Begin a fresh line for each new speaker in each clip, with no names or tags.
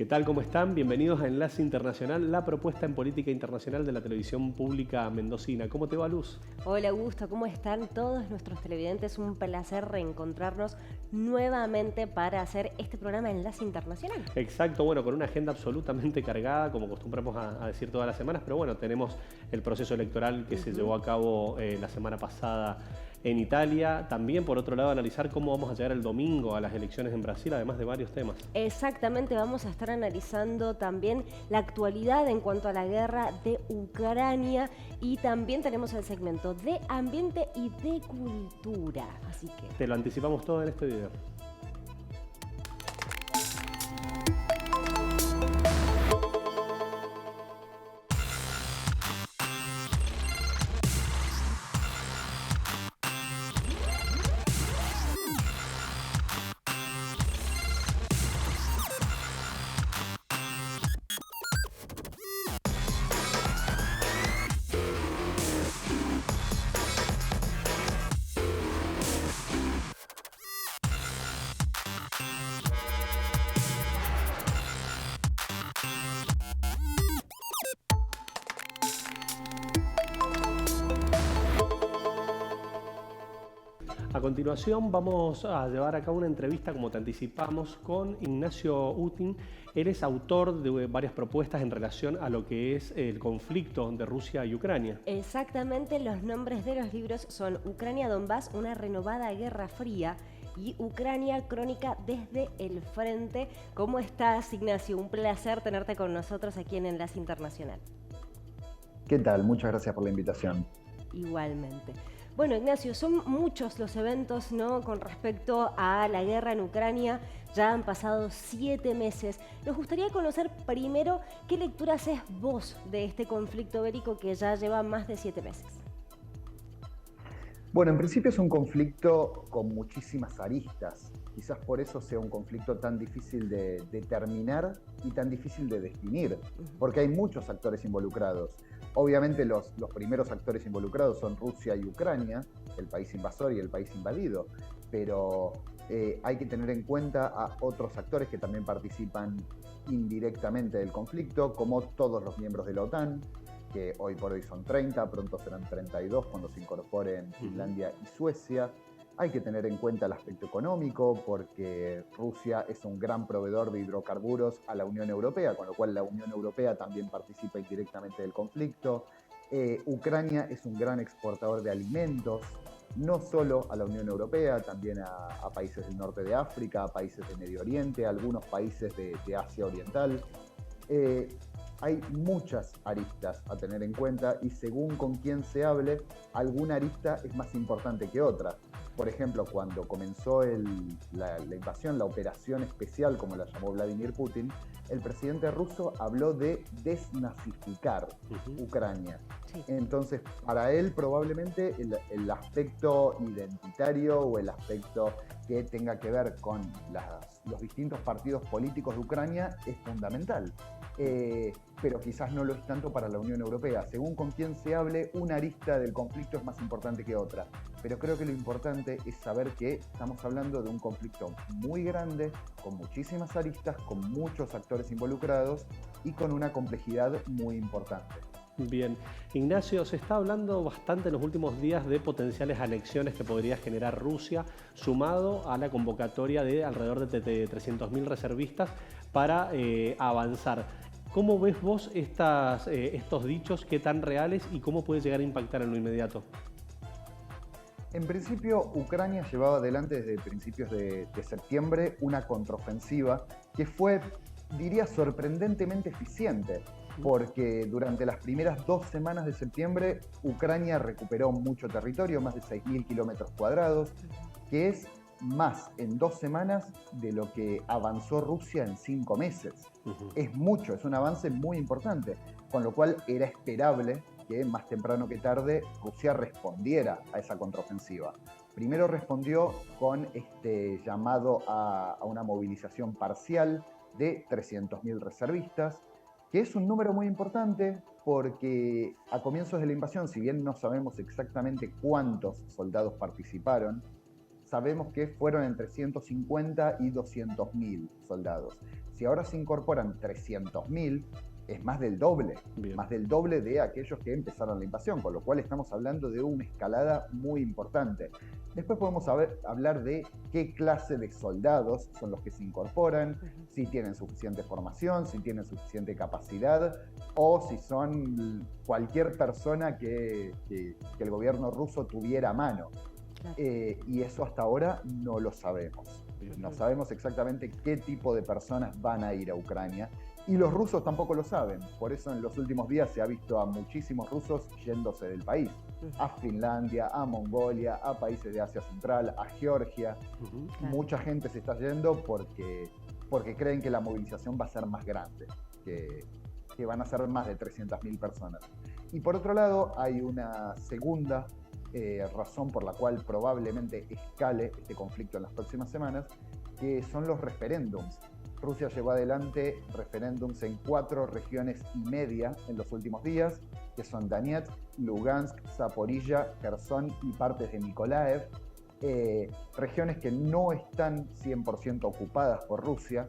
¿Qué tal? ¿Cómo están? Bienvenidos a Enlace Internacional, la propuesta en política internacional de la televisión pública mendocina. ¿Cómo te va, Luz?
Hola Augusto, ¿cómo están todos nuestros televidentes? Un placer reencontrarnos nuevamente para hacer este programa Enlace Internacional.
Exacto, bueno, con una agenda absolutamente cargada, como acostumbramos a decir todas las semanas, pero bueno, tenemos el proceso electoral que se llevó a cabo la semana pasada en Italia. También, por otro lado, analizar cómo vamos a llegar el domingo a las elecciones en Brasil, además de varios temas.
Exactamente, vamos a estar analizando también la actualidad en cuanto a la guerra de Ucrania y también tenemos el segmento de ambiente y de cultura. Así que
te lo anticipamos todo en este video. A continuación vamos a llevar a cabo una entrevista, como te anticipamos, con Ignacio Utin. Él es autor de varias propuestas en relación a lo que es el conflicto de Rusia y Ucrania.
exactamente, los nombres de los libros son Ucrania-Donbass, una renovada guerra fría, y Ucrania, crónica desde el frente. ¿Cómo estás, Ignacio? Un placer tenerte con nosotros aquí en Enlace Internacional.
¿Qué tal? Muchas gracias por la invitación.
Igualmente. Bueno, Ignacio, son muchos los eventos, ¿no?, con respecto a la guerra en Ucrania. Ya han pasado 7 meses. Nos gustaría conocer primero qué lectura haces vos de este conflicto bélico que ya lleva más de 7 meses.
Bueno, en principio es un conflicto con muchísimas aristas. Quizás por eso sea un conflicto tan difícil de determinar y tan difícil de definir, porque hay muchos actores involucrados. Obviamente los primeros actores involucrados son Rusia y Ucrania, el país invasor y el país invadido, pero hay que tener en cuenta a otros actores que también participan indirectamente del conflicto, como todos los miembros de la OTAN, que hoy por hoy son 30, pronto serán 32 cuando se incorporen Finlandia y Suecia. Hay que tener en cuenta el aspecto económico, porque Rusia es un gran proveedor de hidrocarburos a la Unión Europea, con lo cual la Unión Europea también participa indirectamente del conflicto. Ucrania es un gran exportador de alimentos, no solo a la Unión Europea, también a países del norte de África, a países de Medio Oriente, a algunos países de Asia Oriental. Hay muchas aristas a tener en cuenta y según con quién se hable, alguna arista es más importante que otra. Por ejemplo, cuando comenzó la invasión, la operación especial, como la llamó Vladimir Putin, el presidente ruso habló de desnazificar Ucrania. Sí. Entonces, para él probablemente el aspecto identitario o el aspecto que tenga que ver con los distintos partidos políticos de Ucrania es fundamental. Pero quizás no lo es tanto para la Unión Europea. Según con quién se hable, una arista del conflicto es más importante que otra. Pero creo que lo importante es saber que estamos hablando de un conflicto muy grande, con muchísimas aristas, con muchos actores involucrados y con una complejidad muy importante.
Bien, Ignacio, se está hablando bastante en los últimos días de potenciales anexiones que podría generar Rusia, sumado a la convocatoria de alrededor de 300.000 reservistas para avanzar. ¿Cómo ves vos estos dichos, qué tan reales y cómo puede llegar a impactar en lo inmediato?
En principio, Ucrania llevaba adelante desde principios de septiembre una contraofensiva que fue, diría, sorprendentemente eficiente, porque durante las primeras 2 semanas de septiembre Ucrania recuperó mucho territorio, más de 6.000 kilómetros cuadrados, que es más en 2 semanas de lo que avanzó Rusia en 5 meses. Es mucho, es un avance muy importante, con lo cual era esperable que más temprano que tarde Rusia respondiera a esa contraofensiva. Primero respondió con este llamado a una movilización parcial de 300.000 reservistas, que es un número muy importante porque a comienzos de la invasión, si bien no sabemos exactamente cuántos soldados participaron, sabemos que fueron entre 150 y 200.000 soldados. Si ahora se incorporan 300.000, es más del doble,
Bien.
más del doble de aquellos que empezaron la invasión, con lo cual estamos hablando de una escalada muy importante. Después podemos hablar de qué clase de soldados son los que se incorporan, si tienen suficiente formación, si tienen suficiente capacidad, o si son cualquier persona que el gobierno ruso tuviera a mano.
Claro.
Y eso hasta ahora no lo sabemos. No sabemos exactamente qué tipo de personas van a ir a Ucrania. Y los rusos tampoco lo saben. Por eso en los últimos días se ha visto a muchísimos rusos yéndose del país. A Finlandia, a Mongolia, a países de Asia Central, a Georgia.
Claro.
Mucha gente se está yendo porque creen que la movilización va a ser más grande, que van a ser más de 300.000 personas. Y por otro lado, hay una segunda razón por la cual probablemente escale este conflicto en las próximas semanas, que son los referéndums. Rusia llevó adelante referéndums en 4 regiones y media en los últimos días, que son Donetsk, Lugansk, Zaporilla, Kherson y partes de Mykolaiv. Regiones que no están 100% ocupadas por Rusia.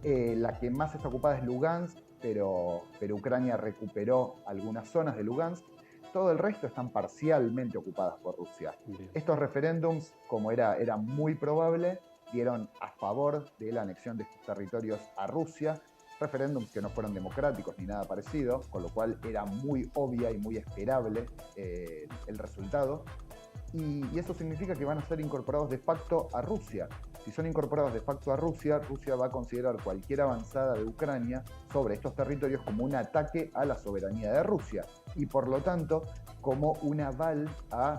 La que más está ocupada es Lugansk, pero Ucrania recuperó algunas zonas de Lugansk. Todo el resto están parcialmente ocupadas por Rusia.
Bien.
Estos referéndums, como era muy probable, dieron a favor de la anexión de estos territorios a Rusia, referéndums que no fueron democráticos ni nada parecido, con lo cual era muy obvia y muy esperable el resultado. Y eso significa que van a ser incorporados de facto a Rusia. Si son incorporados de facto a Rusia, Rusia va a considerar cualquier avanzada de Ucrania sobre estos territorios como un ataque a la soberanía de Rusia y por lo tanto como un aval a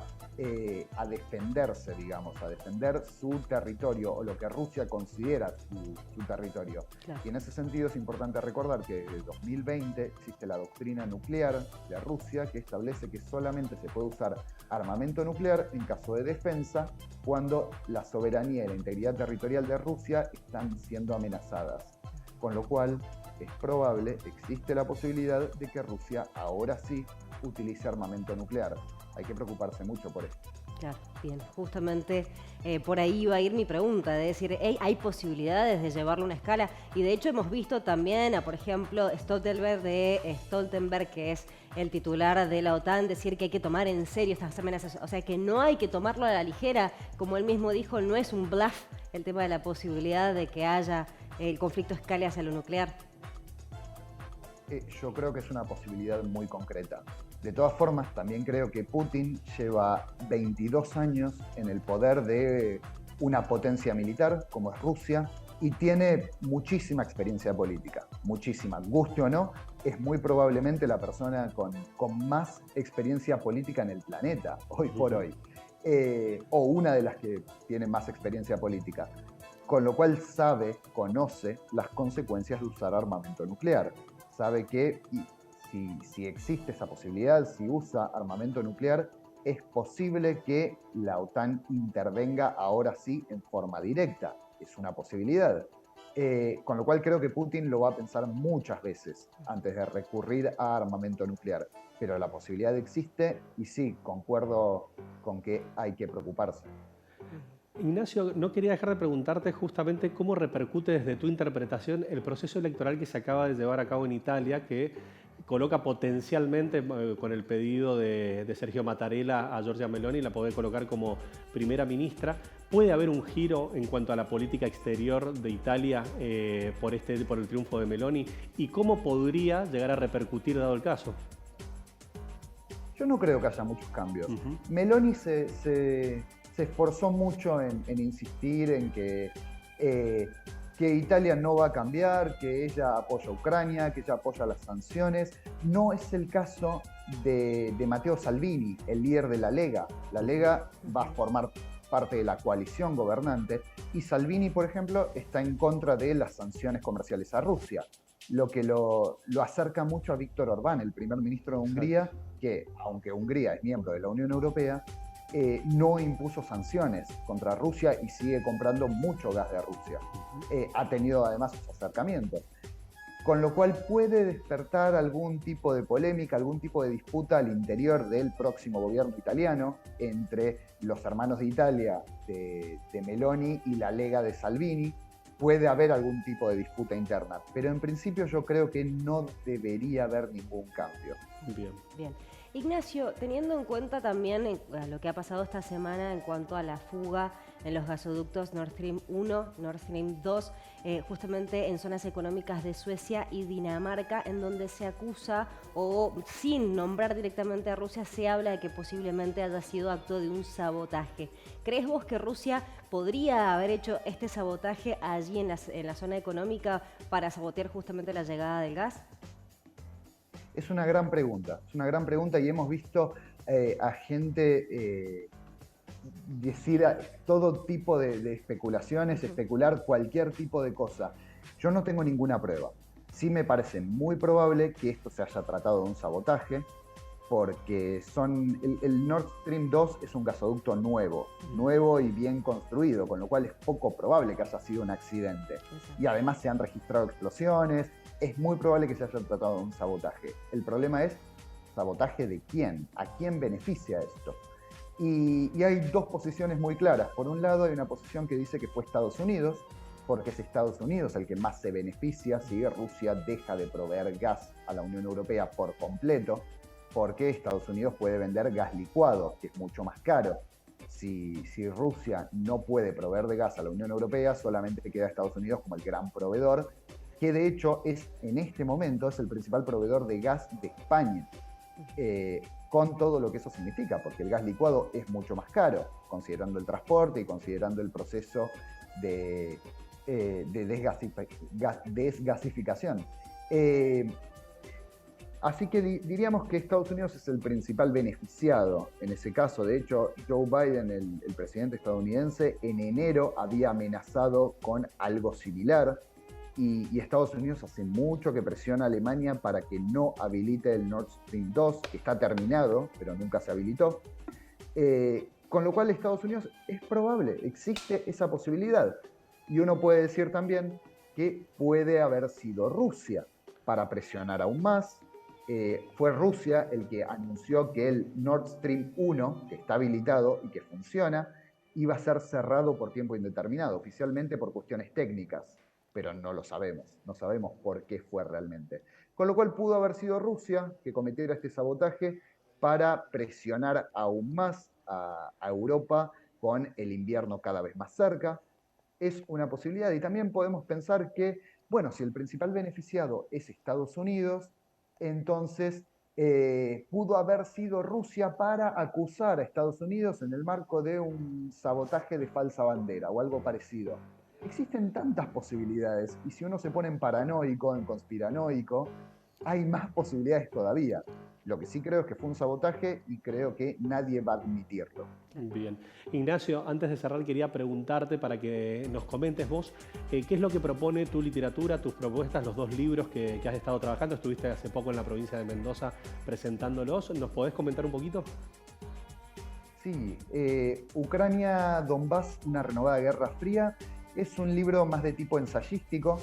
defenderse, digamos, a defender su territorio o lo que Rusia considera su territorio.
Claro.
Y en ese sentido es importante recordar que desde 2020 existe la doctrina nuclear de Rusia que establece que solamente se puede usar armamento nuclear en caso de defensa cuando la soberanía y la integridad territorial de Rusia están siendo amenazadas. Con lo cual es probable, existe la posibilidad de que Rusia ahora sí utilice armamento nuclear. Hay que preocuparse mucho por esto.
Claro, bien, justamente por ahí iba a ir mi pregunta, de decir, ¿hay posibilidades de llevarlo a una escala? Y de hecho hemos visto también a, por ejemplo, Stoltenberg, que es el titular de la OTAN, decir que hay que tomar en serio estas amenazas, o sea, que no hay que tomarlo a la ligera, como él mismo dijo, no es un bluff el tema de la posibilidad de que haya el conflicto escale hacia lo nuclear.
Yo creo que es una posibilidad muy concreta. De todas formas, también creo que Putin lleva 22 años en el poder de una potencia militar, como es Rusia, y tiene muchísima experiencia política, muchísima. Guste o no, es muy probablemente la persona con más experiencia política en el planeta, hoy por hoy. O una de las que tiene más experiencia política. Con lo cual conoce las consecuencias de usar armamento nuclear. Sabe que si existe esa posibilidad, si usa armamento nuclear, es posible que la OTAN intervenga ahora sí en forma directa. Es una posibilidad. Con lo cual creo que Putin lo va a pensar muchas veces antes de recurrir a armamento nuclear. Pero la posibilidad existe y sí, concuerdo con que hay que preocuparse.
Ignacio, no quería dejar de preguntarte justamente cómo repercute desde tu interpretación el proceso electoral que se acaba de llevar a cabo en Italia, que coloca potencialmente, con el pedido de Sergio Mattarella a Giorgia Meloni, la puede colocar como primera ministra. ¿Puede haber un giro en cuanto a la política exterior de Italia por el triunfo de Meloni? ¿Y cómo podría llegar a repercutir dado el caso?
Yo no creo que haya muchos cambios. Meloni se esforzó mucho en insistir en que Italia no va a cambiar, que ella apoya a Ucrania, que ella apoya las sanciones. No es el caso de Matteo Salvini, el líder de la Lega. La Lega va a formar parte de la coalición gobernante y Salvini, por ejemplo, está en contra de las sanciones comerciales a Rusia, lo que lo acerca mucho a Víctor Orbán, el primer ministro de Hungría, que, aunque Hungría es miembro de la Unión Europea, no impuso sanciones contra Rusia y sigue comprando mucho gas de Rusia. Ha tenido además sus acercamientos. con lo cual puede despertar algún tipo de polémica, algún tipo de disputa al interior del próximo gobierno italiano entre los hermanos de Italia de Meloni y la Lega de Salvini. Puede haber algún tipo de disputa interna, pero en principio yo creo que no debería haber ningún cambio.
Bien.
Bien. Ignacio, teniendo en cuenta también lo que ha pasado esta semana en cuanto a la fuga en los gasoductos Nord Stream 1, Nord Stream 2, justamente en zonas económicas de Suecia y Dinamarca, en donde se acusa, o sin nombrar directamente a Rusia, se habla de que posiblemente haya sido acto de un sabotaje. ¿Crees vos que Rusia podría haber hecho este sabotaje allí en la zona económica para sabotear justamente la llegada del gas?
Es una gran pregunta y hemos visto a gente decir todo tipo de especulaciones, especular cualquier tipo de cosa. Yo no tengo ninguna prueba. Sí me parece muy probable que esto se haya tratado de un sabotaje, porque el Nord Stream 2 es un gasoducto nuevo y bien construido, con lo cual es poco probable que haya sido un accidente. Y además se han registrado explosiones. Es muy probable que se haya tratado de un sabotaje. El problema es, ¿sabotaje de quién? ¿A quién beneficia esto? Y hay dos posiciones muy claras. Por un lado hay una posición que dice que fue Estados Unidos, porque es Estados Unidos el que más se beneficia si Rusia deja de proveer gas a la Unión Europea por completo, porque Estados Unidos puede vender gas licuado, que es mucho más caro. Si Rusia no puede proveer de gas a la Unión Europea, solamente queda Estados Unidos como el gran proveedor, que de hecho en este momento es el principal proveedor de gas de España, con todo lo que eso significa, porque el gas licuado es mucho más caro, considerando el transporte y considerando el proceso de desgasificación. Así que diríamos que Estados Unidos es el principal beneficiado en ese caso. De hecho, Joe Biden, el presidente estadounidense, en enero había amenazado con algo similar. Y Estados Unidos hace mucho que presiona a Alemania para que no habilite el Nord Stream 2, que está terminado, pero nunca se habilitó. Con lo cual Estados Unidos es probable, existe esa posibilidad. Y uno puede decir también que puede haber sido Rusia para presionar aún más. Fue Rusia el que anunció que el Nord Stream 1, que está habilitado y que funciona, iba a ser cerrado por tiempo indeterminado, oficialmente por cuestiones técnicas. Pero no lo sabemos, no sabemos por qué fue realmente. Con lo cual pudo haber sido Rusia que cometiera este sabotaje para presionar aún más a Europa con el invierno cada vez más cerca. Es una posibilidad y también podemos pensar que, bueno, si el principal beneficiado es Estados Unidos, entonces pudo haber sido Rusia para acusar a Estados Unidos en el marco de un sabotaje de falsa bandera o algo parecido. Existen tantas posibilidades y si uno se pone en paranoico, en conspiranoico, hay más posibilidades todavía. Lo que sí creo es que fue un sabotaje y creo que nadie va a admitirlo.
Bien. Ignacio, antes de cerrar quería preguntarte para que nos comentes vos qué es lo que propone tu literatura, tus propuestas, los dos libros que has estado trabajando. Estuviste hace poco en la provincia de Mendoza presentándolos. ¿Nos podés comentar un poquito?
Sí, Ucrania, Donbass, una renovada guerra fría. Es un libro más de tipo ensayístico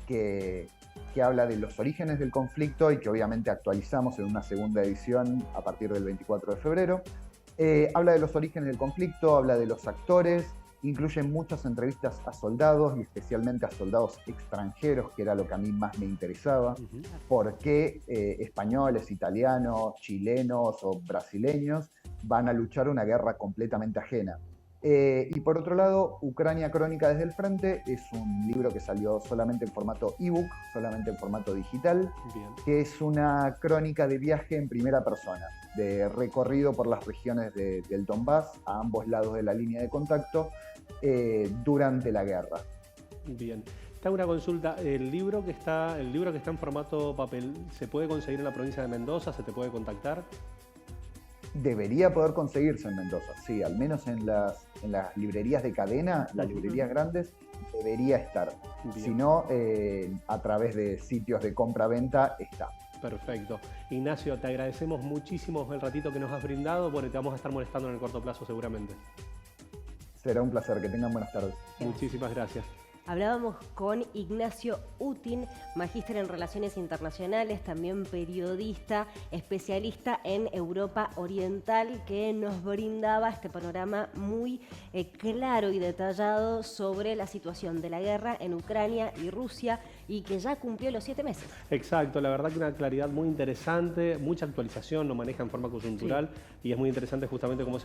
que habla de los orígenes del conflicto y que obviamente actualizamos en una segunda edición a partir del 24 de febrero. Habla de los orígenes del conflicto, habla de los actores, incluye muchas entrevistas a soldados y especialmente a soldados extranjeros, que era lo que a mí más me interesaba. ¿Por qué españoles, italianos, chilenos o brasileños van a luchar una guerra completamente ajena? Y por otro lado, Ucrania Crónica desde el Frente es un libro que salió solamente en formato ebook, solamente en formato digital, que es una crónica de viaje en primera persona, de recorrido por las regiones del Donbass, a ambos lados de la línea de contacto, durante la guerra.
Bien. Te hago una consulta. ¿El libro que está en formato papel se puede conseguir en la provincia de Mendoza? ¿Se te puede contactar?
Debería poder conseguirse en Mendoza, sí, al menos en las librerías de cadena, las librerías grandes, debería estar.
Bien.
Si no, a través de sitios de compra-venta está.
Perfecto. Ignacio, te agradecemos muchísimo el ratito que nos has brindado, porque te vamos a estar molestando en el corto plazo seguramente.
Será un placer, que tengan buenas tardes.
Muchísimas gracias.
Hablábamos con Ignacio Utin, magíster en Relaciones Internacionales, también periodista, especialista en Europa Oriental, que nos brindaba este panorama muy claro y detallado sobre la situación de la guerra en Ucrania y Rusia, y que ya cumplió los 7 meses.
Exacto, la verdad que una claridad muy interesante, mucha actualización, lo maneja en forma coyuntural, sí. Y es muy interesante justamente cómo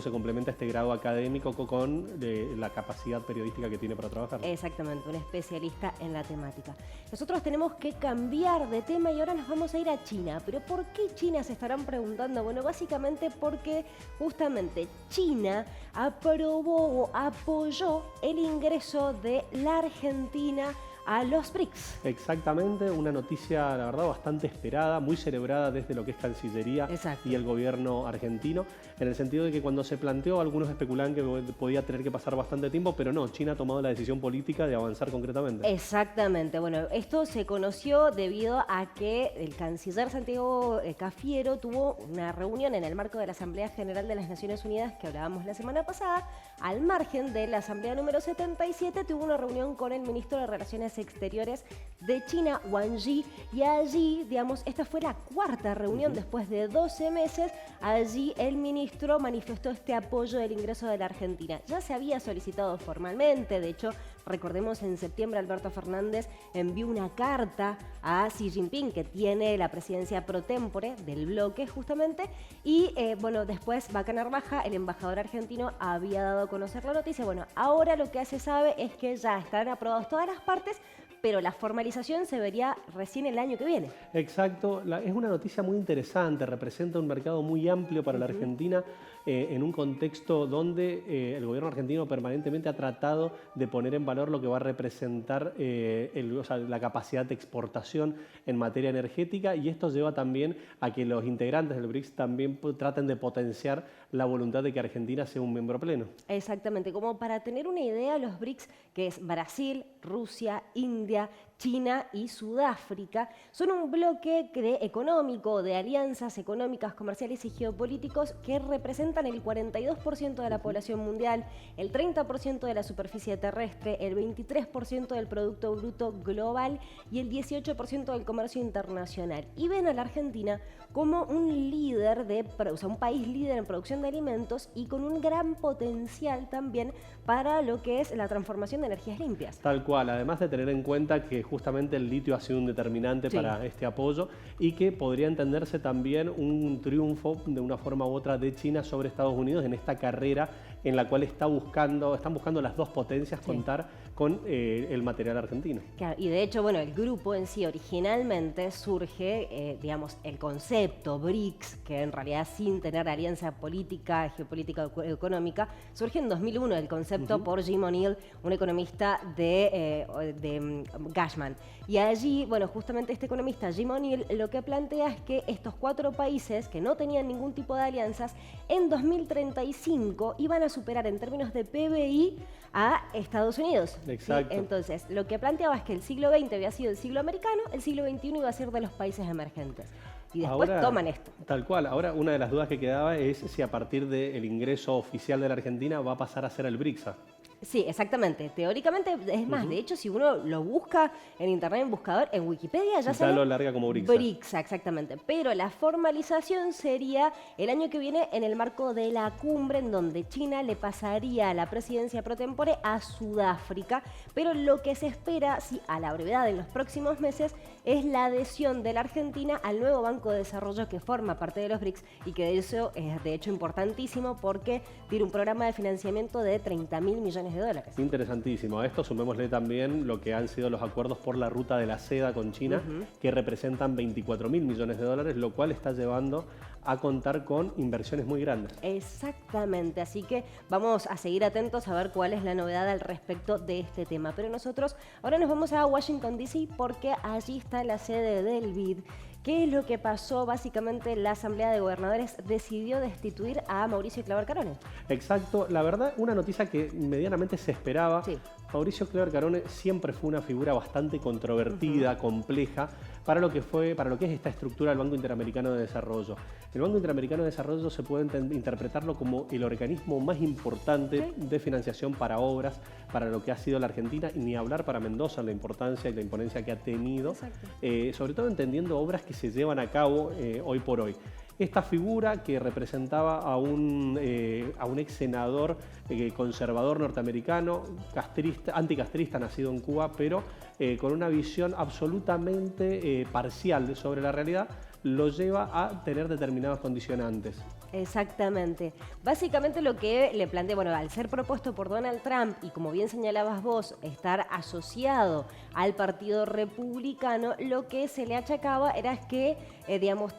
se complementa este grado académico con la capacidad periodística que tiene para trabajar.
Exactamente, un especialista en la temática. Nosotros tenemos que cambiar de tema y ahora nos vamos a ir a China. ¿Pero por qué China? Se estarán preguntando. Bueno, básicamente porque justamente China aprobó o apoyó el ingreso de la Argentina a los BRICS.
Exactamente, una noticia, la verdad, bastante esperada, muy celebrada desde lo que es Cancillería.
Exacto.
Y el gobierno argentino, en el sentido de que cuando se planteó, algunos especulaban que podía tener que pasar bastante tiempo, pero no, China ha tomado la decisión política de avanzar concretamente.
Exactamente, bueno, esto se conoció debido a que el canciller Santiago Cafiero tuvo una reunión en el marco de la Asamblea General de las Naciones Unidas que hablábamos la semana pasada, al margen de la Asamblea número 77, tuvo una reunión con el ministro de Relaciones Exteriores de China, Wang Yi, y allí, digamos, esta fue la cuarta reunión después de 12 meses. Allí el ministro manifestó este apoyo del ingreso de la Argentina. Ya se había solicitado formalmente, de hecho, recordemos, en septiembre Alberto Fernández envió una carta a Xi Jinping, que tiene la presidencia pro tempore del bloque justamente, y bueno, después Vaca Narvaja, el embajador argentino, había dado a conocer la noticia. Bueno, ahora lo que se sabe es que ya están aprobadas todas las partes, pero la formalización se vería recién el año que viene.
Exacto, es una noticia muy interesante, representa un mercado muy amplio para la Argentina, en un contexto donde el gobierno argentino permanentemente ha tratado de poner en valor lo que va a representar la capacidad de exportación en materia energética, y esto lleva también a que los integrantes del BRICS también traten de potenciar la voluntad de que Argentina sea un miembro pleno.
Exactamente, como para tener una idea, los BRICS, que es Brasil, Rusia, India, China y Sudáfrica, son un bloque económico de alianzas económicas, comerciales y geopolíticos que representan el 42% de la población mundial, el 30% de la superficie terrestre, el 23% del Producto Bruto Global y el 18% del comercio internacional. Y ven a la Argentina como un líder un país líder en producción de alimentos y con un gran potencial también para lo que es la transformación de energías limpias.
Tal cual, además de tener en cuenta que justamente el litio ha sido un determinante para este apoyo, y que podría entenderse también un triunfo de una forma u otra de China sobre Estados Unidos en esta carrera en la cual están buscando las dos potencias contar con el material argentino.
Claro, y de hecho, bueno, el grupo en sí originalmente surge, digamos, el concepto BRICS, que en realidad sin tener alianza política, geopolítica o económica, surge en 2001 el concepto por Jim O'Neill, un economista de Gashman. Y allí, bueno, justamente este economista Jim O'Neill lo que plantea es que estos 4 países que no tenían ningún tipo de alianzas, en 2035 iban a superar en términos de PBI a Estados Unidos.
Exacto.
¿Sí? Entonces, lo que planteaba es que el siglo XX había sido el siglo americano, el siglo XXI iba a ser de los países emergentes. Y después
ahora,
toman esto.
Tal cual. Ahora, una de las dudas que quedaba es si a partir del ingreso oficial de la Argentina va a pasar a ser el BRICS.
Sí, exactamente. Teóricamente, es más, de hecho, si uno lo busca en internet, en buscador, en Wikipedia, ya
lo larga como BRICS.
BRICS, exactamente. Pero la formalización sería el año que viene en el marco de la cumbre, en donde China le pasaría la presidencia pro tempore a Sudáfrica. Pero lo que se espera, a la brevedad en los próximos meses, es la adhesión de la Argentina al nuevo Banco de Desarrollo que forma parte de los BRICS, y que de eso es de hecho importantísimo porque tiene un programa de financiamiento de 30.000 millones de dólares.
Interesantísimo. A esto sumémosle también lo que han sido los acuerdos por la ruta de la seda con China, que representan 24.000 millones de dólares, lo cual está llevando a contar con inversiones muy grandes.
Exactamente, así que vamos a seguir atentos a ver cuál es la novedad al respecto de este tema. Pero nosotros ahora nos vamos a Washington DC porque allí está la sede del BID. ¿Qué es lo que pasó? Básicamente la Asamblea de Gobernadores decidió destituir a Mauricio Claver Carone.
Exacto, la verdad una noticia que medianamente se esperaba, Mauricio Clever Carone siempre fue una figura bastante controvertida, compleja, para lo que es esta estructura del Banco Interamericano de Desarrollo. El Banco Interamericano de Desarrollo se puede interpretarlo como el organismo más importante de financiación para obras, para lo que ha sido la Argentina, y ni hablar para Mendoza, la importancia y la imponencia que ha tenido, sobre todo entendiendo obras que se llevan a cabo hoy por hoy. Esta figura que representaba a un ex senador conservador norteamericano, anticastrista, nacido en Cuba, pero con una visión absolutamente parcial sobre la realidad, lo lleva a tener determinados condicionantes.
Exactamente. Básicamente lo que le planteé, bueno, al ser propuesto por Donald Trump y como bien señalabas vos, estar asociado al Partido Republicano, lo que se le achacaba era que, digamos,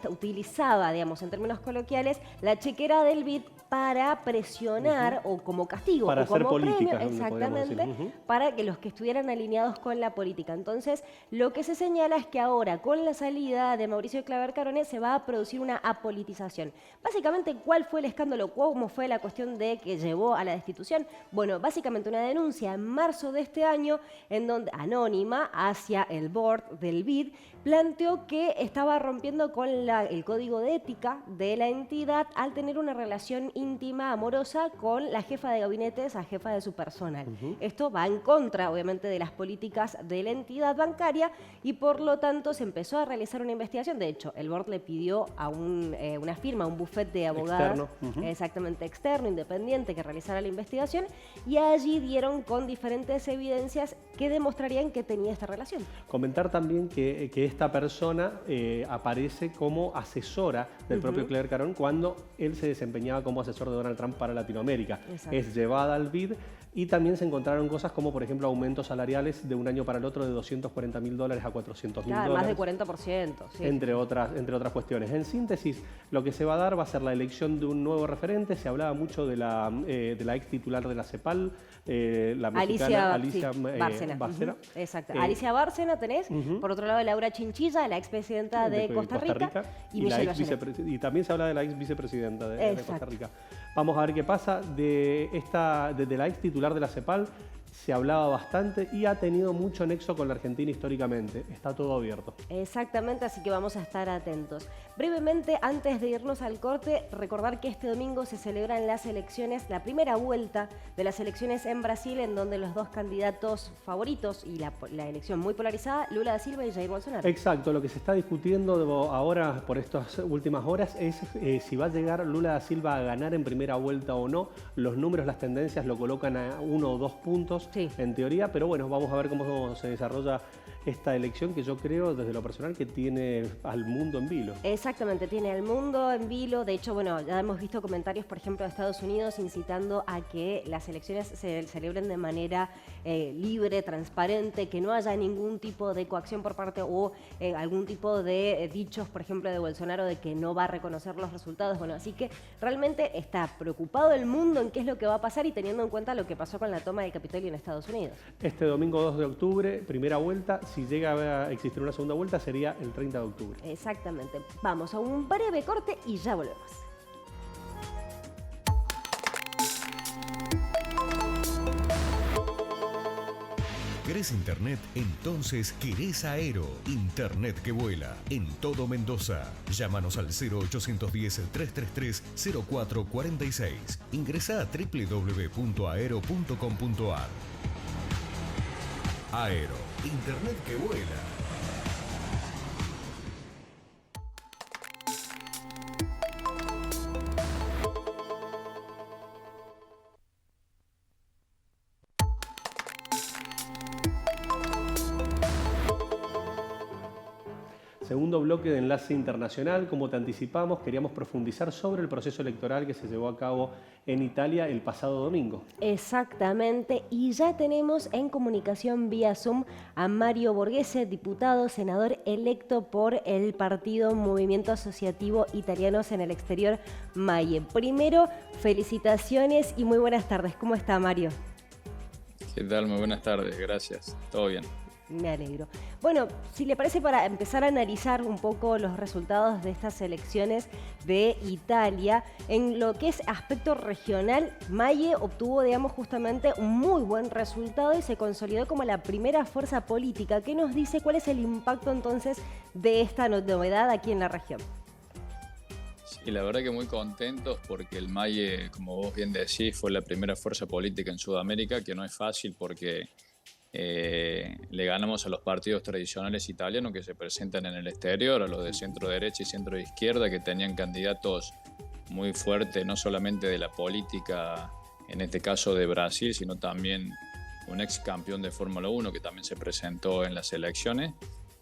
utilizaba, digamos, en términos coloquiales, la chequera del BID para presionar o como castigo
para
o como
hacer
premio,
política,
exactamente, para que los que estuvieran alineados con la política. Entonces, lo que se señala es que ahora, con la salida de Mauricio Clever Carone, se va a producir una apolitización. Básicamente, ¿cuál fue el escándalo? ¿Cómo fue la cuestión de que llevó a la destitución? Bueno, básicamente una denuncia en marzo de este año, en donde anónima hacia el board del BID, planteó que estaba rompiendo con el código de ética de la entidad al tener una relación íntima, amorosa, con la jefa de gabinete, esa jefa de su personal. Esto va en contra, obviamente, de las políticas de la entidad bancaria y, por lo tanto, se empezó a realizar una investigación. De hecho, el board le pidió a una firma, un bufete de abogados, exactamente externo, independiente, que realizara la investigación, y allí dieron con diferentes evidencias que demostrarían que tenía esta relación.
Comentar también que esta persona aparece como asesora del propio Clever Carone cuando él se desempeñaba como asesor de Donald Trump para Latinoamérica.
Exacto.
Es llevada al BID y también se encontraron cosas como, por ejemplo, aumentos salariales de un año para el otro de $240.000 a $400.000.
Claro, más de 40%. Sí.
Entre otras cuestiones. En síntesis, lo que se va a dar va a ser la elección de un nuevo referente. Se hablaba mucho de la ex titular de la CEPAL, la mexicana Alicia Bárcena.
Exacto. Alicia Bárcena tenés. Por otro lado, Laura Chinchilla, la expresidenta de Costa Rica. Y Michelle Bachelet.
Y también se habla de la ex vicepresidenta de Costa Rica. Vamos a ver qué pasa. Desde la ex titular de la CEPAL se hablaba bastante y ha tenido mucho nexo con la Argentina históricamente. Está todo abierto.
Exactamente, así que vamos a estar atentos. Brevemente, antes de irnos al corte, recordar que este domingo se celebran las elecciones, la primera vuelta de las elecciones en Brasil, en donde los dos candidatos favoritos y la elección muy polarizada, Lula da Silva y Jair Bolsonaro.
Exacto, lo que se está discutiendo ahora por estas últimas horas es si va a llegar Lula da Silva a ganar en primera vuelta o no. Los números, las tendencias lo colocan a 1 o 2 puntos. Sí. En teoría, pero bueno, vamos a ver cómo se desarrolla esta elección que yo creo, desde lo personal, que tiene al mundo en vilo.
Exactamente, tiene al mundo en vilo. De hecho, bueno, ya hemos visto comentarios, por ejemplo, de Estados Unidos incitando a que las elecciones se celebren de manera libre, transparente, que no haya ningún tipo de coacción por parte o algún tipo de dichos, por ejemplo, de Bolsonaro de que no va a reconocer los resultados. Bueno, así que realmente está preocupado el mundo en qué es lo que va a pasar y teniendo en cuenta lo que pasó con la toma del Capitolio en Estados Unidos.
Este domingo 2 de octubre, primera vuelta. Si llega a existir una segunda vuelta, sería el 30 de octubre.
Exactamente. Vamos a un breve corte y ya volvemos.
¿Querés internet? Entonces querés Aero. Internet que vuela en todo Mendoza. Llámanos al 0810-333-0446. Ingresá a www.aero.com.ar. Aero. Internet que vuela.
Segundo bloque de Enlace Internacional. Como te anticipamos, queríamos profundizar sobre el proceso electoral que se llevó a cabo en Italia el pasado domingo.
Exactamente, y ya tenemos en comunicación vía Zoom a Mario Borghese, diputado, senador electo por el partido Movimiento Asociativo Italianos en el Exterior, MAIE. Primero, felicitaciones y muy buenas tardes. ¿Cómo está, Mario?
¿Qué tal? Muy buenas tardes, gracias. ¿Todo bien?
Me alegro. Bueno, si le parece, para empezar a analizar un poco los resultados de estas elecciones de Italia, en lo que es aspecto regional, Maie obtuvo, digamos, justamente un muy buen resultado y se consolidó como la primera fuerza política. ¿Qué nos dice cuál es el impacto entonces de esta novedad aquí en la región?
Sí, la verdad que muy contentos porque el MAIE, como vos bien decís, fue la primera fuerza política en Sudamérica, que no es fácil porque le ganamos a los partidos tradicionales italianos que se presentan en el exterior, a los de centro derecha y centro izquierda, que tenían candidatos muy fuertes, no solamente de la política, en este caso de Brasil, sino también un ex campeón de Fórmula 1 que también se presentó en las elecciones.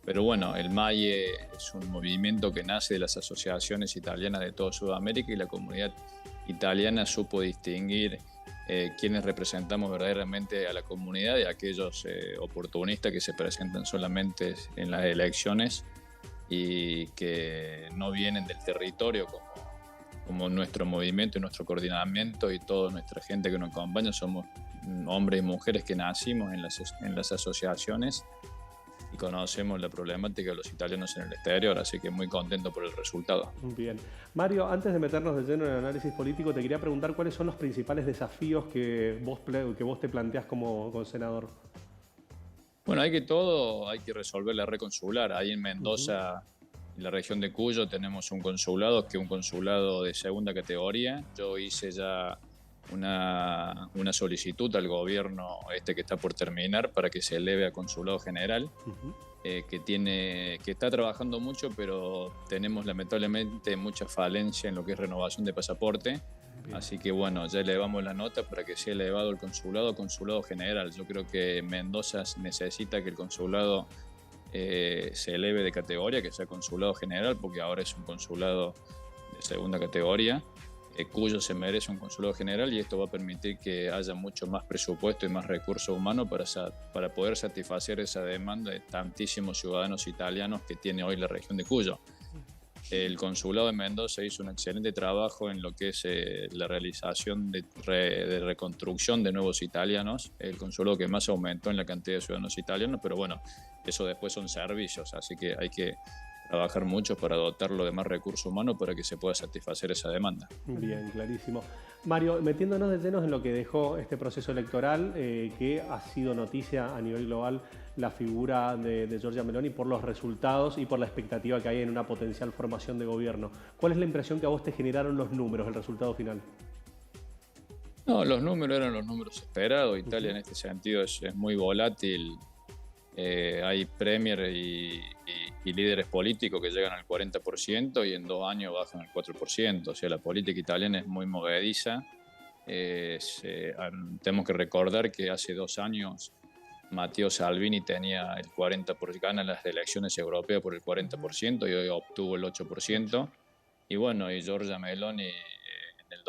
Pero bueno, el MAIE es un movimiento que nace de las asociaciones italianas de toda Sudamérica y la comunidad italiana supo distinguir quienes representamos verdaderamente a la comunidad y a aquellos oportunistas que se presentan solamente en las elecciones y que no vienen del territorio como nuestro movimiento y nuestro coordinamiento y toda nuestra gente que nos acompaña. Somos hombres y mujeres que nacimos en las asociaciones y conocemos la problemática de los italianos en el exterior, así que muy contento por el resultado.
Bien. Mario, antes de meternos de lleno en el análisis político, te quería preguntar cuáles son los principales desafíos que vos te planteás como senador.
Bueno, hay que resolver la red consular. Ahí en Mendoza, en la región de Cuyo, tenemos un consulado que es un consulado de segunda categoría. Yo hice ya una solicitud al gobierno que está por terminar para que se eleve a consulado general, que está trabajando mucho, pero tenemos lamentablemente mucha falencia en lo que es renovación de pasaporte. Bien. Así que bueno, ya elevamos la nota para que sea elevado el consulado a consulado general. Yo creo que Mendoza necesita que el consulado se eleve de categoría, que sea consulado general, porque ahora es un consulado de segunda categoría. Cuyo se merece un consulado general y esto va a permitir que haya mucho más presupuesto y más recursos humanos para poder satisfacer esa demanda de tantísimos ciudadanos italianos que tiene hoy la región de Cuyo. El consulado de Mendoza hizo un excelente trabajo en lo que es la realización de reconstrucción de nuevos italianos, el consulado que más aumentó en la cantidad de ciudadanos italianos, pero bueno, eso después son servicios, así que hay que trabajar mucho para dotarlo de más recursos humanos para que se pueda satisfacer esa demanda.
Bien, clarísimo. Mario, metiéndonos de lleno en lo que dejó este proceso electoral, que ha sido noticia a nivel global la figura de Giorgia Meloni por los resultados y por la expectativa que hay en una potencial formación de gobierno. ¿Cuál es la impresión que a vos te generaron los números, el resultado final?
No, los números eran los números esperados. Italia en este sentido es muy volátil. Hay premier y líderes políticos que llegan al 40% y en 2 años bajan al 4%. O sea, la política italiana es muy movediza. Tenemos que recordar que hace 2 años Matteo Salvini tenía el 40%, gana las elecciones europeas por el 40% y hoy obtuvo el 8%. Y bueno, y Giorgia Meloni en el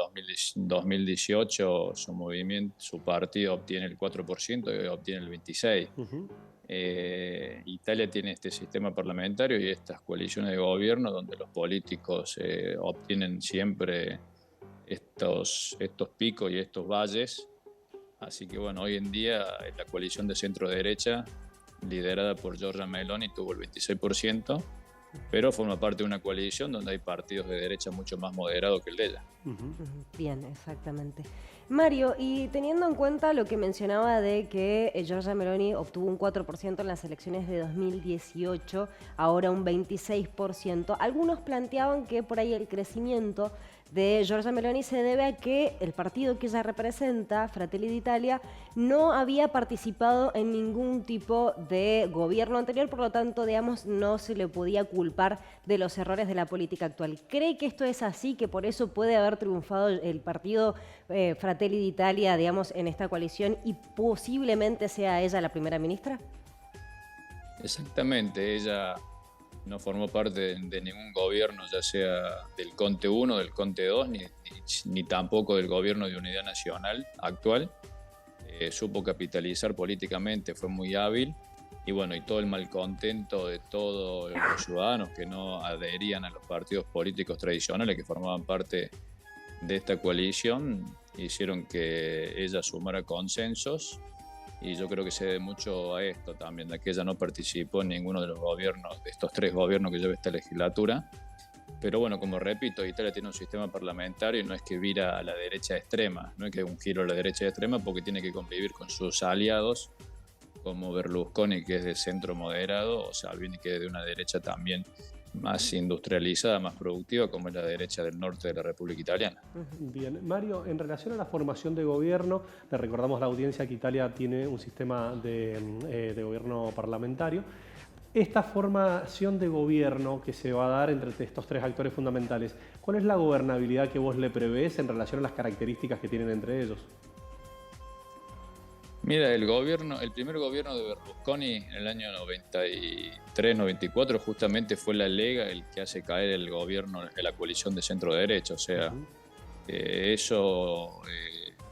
2018 su partido obtiene el 4% y hoy obtiene el 26%. Italia tiene este sistema parlamentario y estas coaliciones de gobierno donde los políticos obtienen siempre estos picos y estos valles. Así que bueno, hoy en día la coalición de centro-derecha, liderada por Giorgia Meloni, tuvo el 26%, pero forma parte de una coalición donde hay partidos de derecha mucho más moderados que el de ella.
Bien, exactamente. Mario, y teniendo en cuenta lo que mencionaba de que Giorgia Meloni obtuvo un 4% en las elecciones de 2018, ahora un 26%, algunos planteaban que por ahí el crecimiento de Giorgia Meloni se debe a que el partido que ella representa, Fratelli d'Italia, no había participado en ningún tipo de gobierno anterior, por lo tanto, digamos, no se le podía culpar de los errores de la política actual. ¿Cree que esto es así, que por eso puede haber triunfado el partido Fratelli d'Italia, digamos, en esta coalición y posiblemente sea ella la primera ministra?
Exactamente, ella no formó parte de ningún gobierno, ya sea del Conte 1, del Conte 2, ni tampoco del gobierno de unidad nacional actual. Supo capitalizar políticamente, fue muy hábil y bueno, y todo el malcontento de todos los ciudadanos que no adherían a los partidos políticos tradicionales que formaban parte de esta coalición hicieron que ella sumara consensos y yo creo que se debe mucho a esto también, de que ella no participó en ninguno de los gobiernos, de estos 3 gobiernos que lleva esta legislatura. Pero bueno, como repito, Italia tiene un sistema parlamentario y no es que vira a la derecha extrema, no es que un giro a la derecha extrema, porque tiene que convivir con sus aliados, como Berlusconi, que es de centro moderado, o Salvini, que es de una derecha también más industrializada, más productiva, como es la derecha del norte de la República Italiana.
Bien, Mario, en relación a la formación de gobierno, le recordamos a la audiencia que Italia tiene un sistema de gobierno parlamentario. Esta formación de gobierno que se va a dar entre estos 3 actores fundamentales, ¿cuál es la gobernabilidad que vos le prevés en relación a las características que tienen entre ellos?
Mira, el primer gobierno de Berlusconi en el año 93-94 justamente fue la Lega el que hace caer el gobierno de la coalición de centro-derecha. O sea,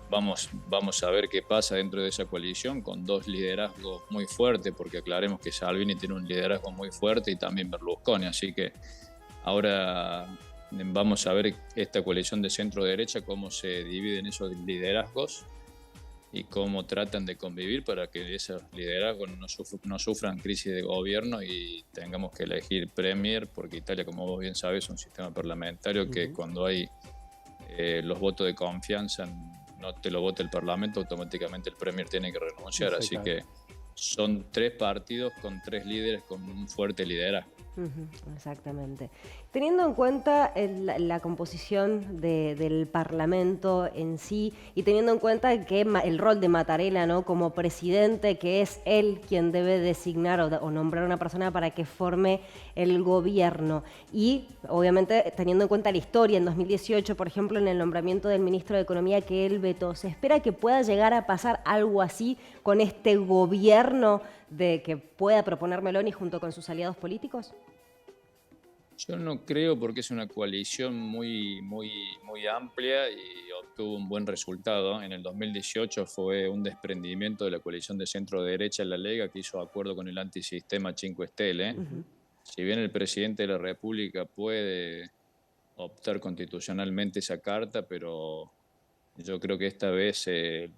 vamos a ver qué pasa dentro de esa coalición con 2 liderazgos muy fuertes, porque aclaremos que Salvini tiene un liderazgo muy fuerte y también Berlusconi. Así que ahora vamos a ver esta coalición de centro-derecha, cómo se dividen esos liderazgos y cómo tratan de convivir para que esos liderazgos no sufran crisis de gobierno y tengamos que elegir premier, porque Italia, como vos bien sabes, es un sistema parlamentario que cuando hay los votos de confianza no te lo vota el Parlamento, automáticamente el premier tiene que renunciar. Sí, así claro. Que son 3 partidos con 3 líderes con un fuerte liderazgo.
Exactamente. Teniendo en cuenta la composición del Parlamento en sí y teniendo en cuenta que el rol de Mattarella, ¿no?, como presidente, que es él quien debe designar o nombrar a una persona para que forme el gobierno, y obviamente teniendo en cuenta la historia en 2018, por ejemplo, en el nombramiento del ministro de Economía que él vetó, ¿se espera que pueda llegar a pasar algo así con este gobierno de que pueda proponer Meloni junto con sus aliados políticos?
Yo no creo, porque es una coalición muy amplia y obtuvo un buen resultado. En el 2018 fue un desprendimiento de la coalición de centro-derecha en la Lega, que hizo acuerdo con el antisistema Cinque Stelle. Si bien el presidente de la República puede optar constitucionalmente esa carta, pero yo creo que esta vez el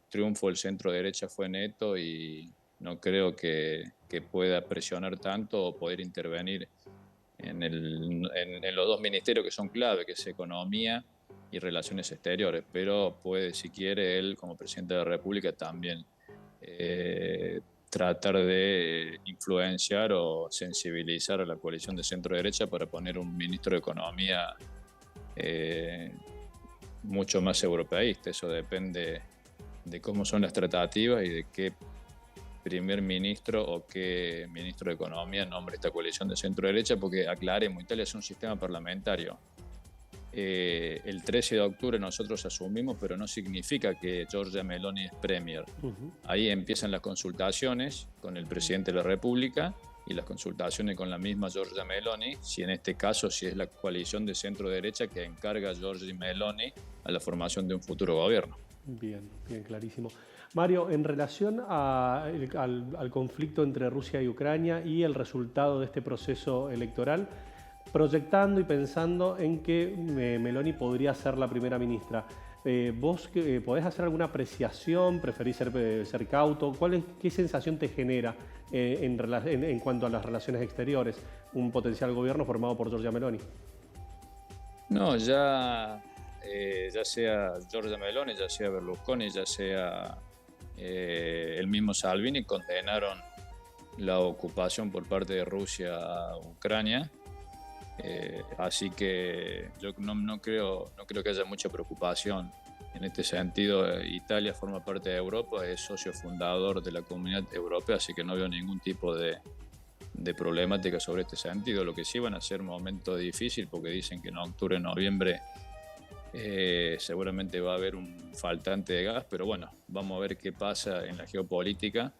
triunfo del centro-derecha fue neto y no creo que pueda presionar tanto o poder intervenir en los 2 ministerios que son clave, que es Economía y Relaciones Exteriores, pero puede, si quiere, él como presidente de la República también tratar de influenciar o sensibilizar a la coalición de centro-derecha para poner un ministro de Economía mucho más europeísta. Eso depende de cómo son las tratativas y de qué primer ministro o qué ministro de Economía nombre esta coalición de centro-derecha, porque aclaremos, Italia es un sistema parlamentario. El 13 de octubre nosotros asumimos, pero no significa que Giorgia Meloni es premier. Ahí empiezan las consultaciones con el presidente de la República y las consultaciones con la misma Giorgia Meloni, si en este caso si es la coalición de centro-derecha que encarga a Giorgia Meloni a la formación de un futuro gobierno.
Bien, clarísimo. Mario, en relación al conflicto entre Rusia y Ucrania y el resultado de este proceso electoral, proyectando y pensando en que Meloni podría ser la primera ministra, ¿vos podés hacer alguna apreciación? ¿Preferís ser cauto? ¿Qué sensación te genera en cuanto a las relaciones exteriores un potencial gobierno formado por Giorgia Meloni?
No, ya sea Giorgia Meloni, ya sea Berlusconi, ya sea el mismo Salvini, condenaron la ocupación por parte de Rusia a Ucrania. Así que yo no creo que haya mucha preocupación en este sentido. Italia forma parte de Europa, es socio fundador de la Comunidad Europea, así que no veo ningún tipo de problemática sobre este sentido. Lo que sí van a ser un momento difícil, porque dicen que en octubre, noviembre seguramente va a haber un faltante de gas, pero bueno, vamos a ver qué pasa en la geopolítica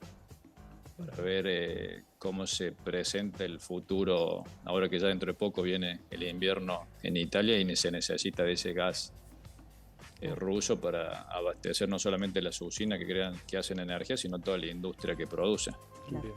para ver cómo se presenta el futuro, ahora que ya dentro de poco viene el invierno en Italia y se necesita de ese gas ruso para abastecer no solamente las usinas que hacen energía, sino toda la industria que produce.
Claro.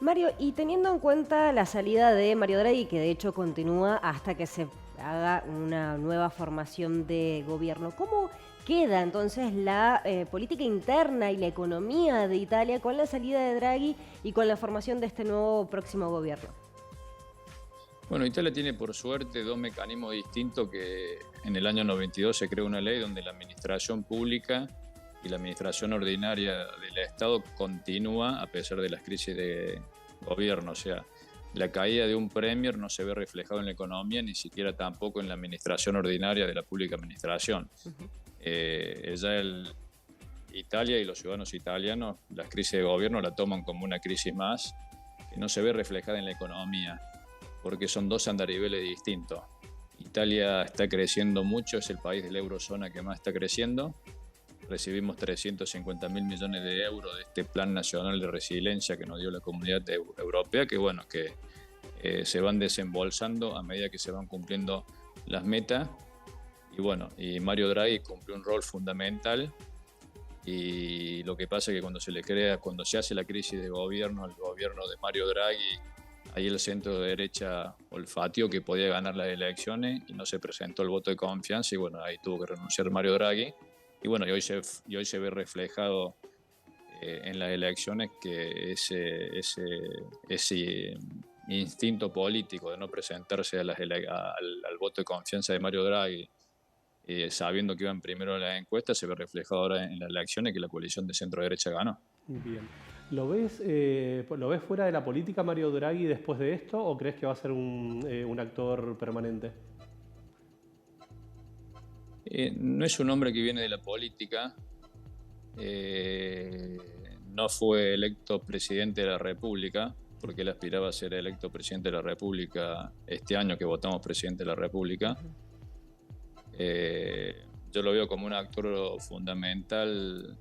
Mario, y teniendo en cuenta la salida de Mario Draghi, que de hecho continúa hasta que se haga una nueva formación de gobierno, ¿cómo queda entonces la política interna y la economía de Italia con la salida de Draghi y con la formación de este nuevo próximo gobierno?
Bueno, Italia tiene por suerte dos mecanismos distintos que en el año 92 se creó una ley donde la administración pública y la administración ordinaria del Estado continúa a pesar de las crisis de gobierno. O sea, la caída de un premier no se ve reflejado en la economía, ni siquiera tampoco en la administración ordinaria de la pública administración. Italia y los ciudadanos italianos, las crisis de gobierno la toman como una crisis más que no se ve reflejada en la economía, porque son dos andariveles distintos. Italia está creciendo mucho, es el país de la eurozona que más está creciendo. Recibimos 350.000 millones de euros de este Plan Nacional de Resiliencia que nos dio la Comunidad Europea, que se van desembolsando a medida que se van cumpliendo las metas. Y Mario Draghi cumplió un rol fundamental. Y lo que pasa es que cuando se hace la crisis de gobierno, el gobierno de Mario Draghi, ahí el centro de derecha olfateó que podía ganar las elecciones y no se presentó el voto de confianza, y ahí tuvo que renunciar Mario Draghi. Y hoy se ve reflejado en las elecciones que ese instinto político de no presentarse al voto de confianza de Mario Draghi, sabiendo que iban primero en las encuestas, se ve reflejado ahora en las elecciones que la coalición de centro-derecha ganó.
Bien. ¿Lo ves fuera de la política Mario Draghi después de esto o crees que va a ser un actor permanente?
No es un hombre que viene de la política, no fue electo presidente de la República, porque él aspiraba a ser electo presidente de la República este año que votamos presidente de la República. Yo lo veo como un actor fundamental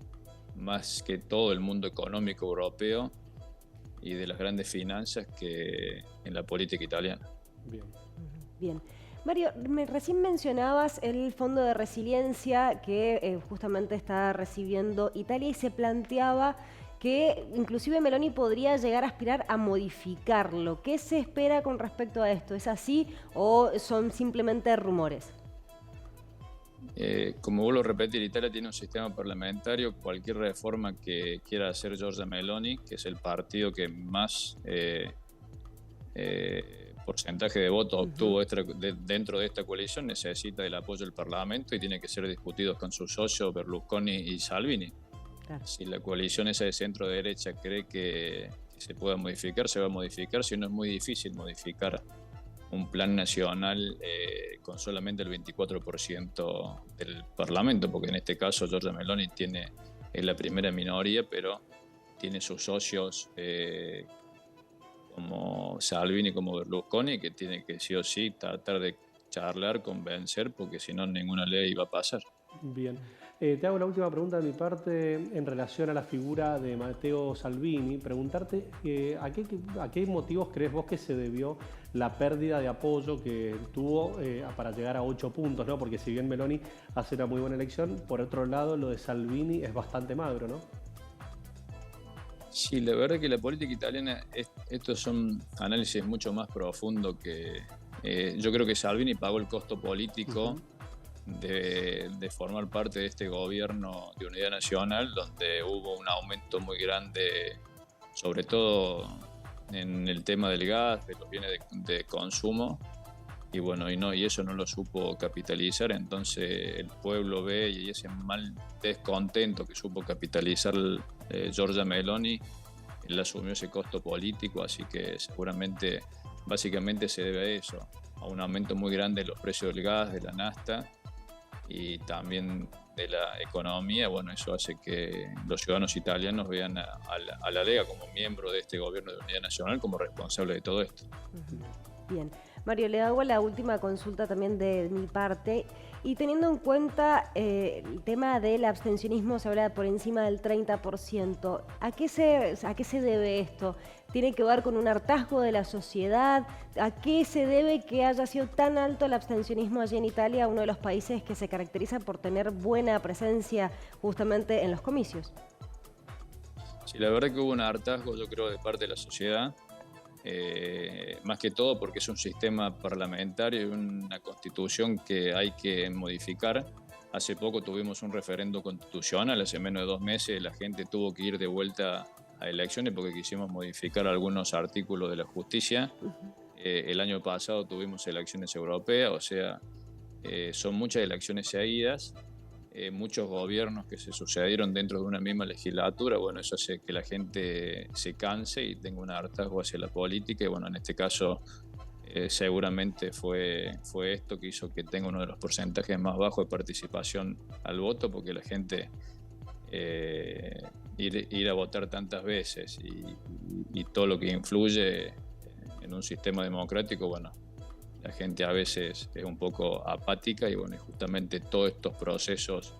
más que todo el mundo económico europeo y de las grandes finanzas que en la política italiana.
Bien. Mario, recién mencionabas el Fondo de Resiliencia que justamente está recibiendo Italia y se planteaba que inclusive Meloni podría llegar a aspirar a modificarlo. ¿Qué se espera con respecto a esto? ¿Es así o son simplemente rumores?
Como vuelvo a repetir, Italia tiene un sistema parlamentario. Cualquier reforma que quiera hacer Giorgia Meloni, que es el partido que más porcentaje de votos obtuvo dentro de esta coalición, necesita el apoyo del Parlamento y tiene que ser discutido con sus socios Berlusconi y Salvini. Claro. Si la coalición esa de centro-derecha cree que se pueda modificar, se va a modificar. Si no, es muy difícil modificar un plan nacional con solamente el 24% del Parlamento, porque en este caso Giorgia Meloni es la primera minoría, pero tiene sus socios como Salvini, como Berlusconi, que tiene que sí o sí tratar de charlar, convencer, porque si no ninguna ley va a pasar.
Bien. Te hago la última pregunta de mi parte en relación a la figura de Matteo Salvini. Preguntarte ¿a qué motivos crees vos que se debió la pérdida de apoyo que tuvo para llegar a 8 puntos, ¿no? Porque si bien Meloni hace una muy buena elección, por otro lado lo de Salvini es bastante magro, ¿no?
Sí, la verdad que la política italiana, estos son análisis mucho más profundos que... yo creo que Salvini pagó el costo político de formar parte de este gobierno de unidad nacional, donde hubo un aumento muy grande, sobre todo en el tema del gas, de los bienes de consumo, y eso no lo supo capitalizar. Entonces el pueblo ve, y ese mal descontento que supo capitalizar Giorgia Meloni, él asumió ese costo político, así que seguramente, básicamente se debe a eso, a un aumento muy grande de los precios del gas, de la nafta y también de la economía. Eso hace que los ciudadanos italianos vean a la Lega como miembro de este gobierno de unidad nacional como responsable de todo esto.
Bien. Mario, le hago la última consulta también de mi parte. Y teniendo en cuenta el tema del abstencionismo, se habla por encima del 30%. ¿A qué se debe esto? ¿Tiene que ver con un hartazgo de la sociedad? ¿A qué se debe que haya sido tan alto el abstencionismo allí en Italia, uno de los países que se caracteriza por tener buena presencia justamente en los comicios?
Sí, la verdad que hubo un hartazgo, yo creo, de parte de la sociedad. Más que todo porque es un sistema parlamentario y una constitución que hay que modificar, Hace poco tuvimos un referendo constitucional, hace menos de 2 meses la gente tuvo que ir de vuelta a elecciones porque quisimos modificar algunos artículos de la justicia. El año pasado tuvimos elecciones europeas, o sea, son muchas elecciones seguidas, muchos gobiernos que se sucedieron dentro de una misma legislatura. Bueno, eso hace que la gente se canse y tenga un hartazgo hacia la política, y bueno, en este caso seguramente fue esto que hizo que tenga uno de los porcentajes más bajos de participación al voto, porque la gente ir a votar tantas veces y todo lo que influye en un sistema democrático, bueno, la gente a veces es un poco apática, y bueno, justamente todos estos procesos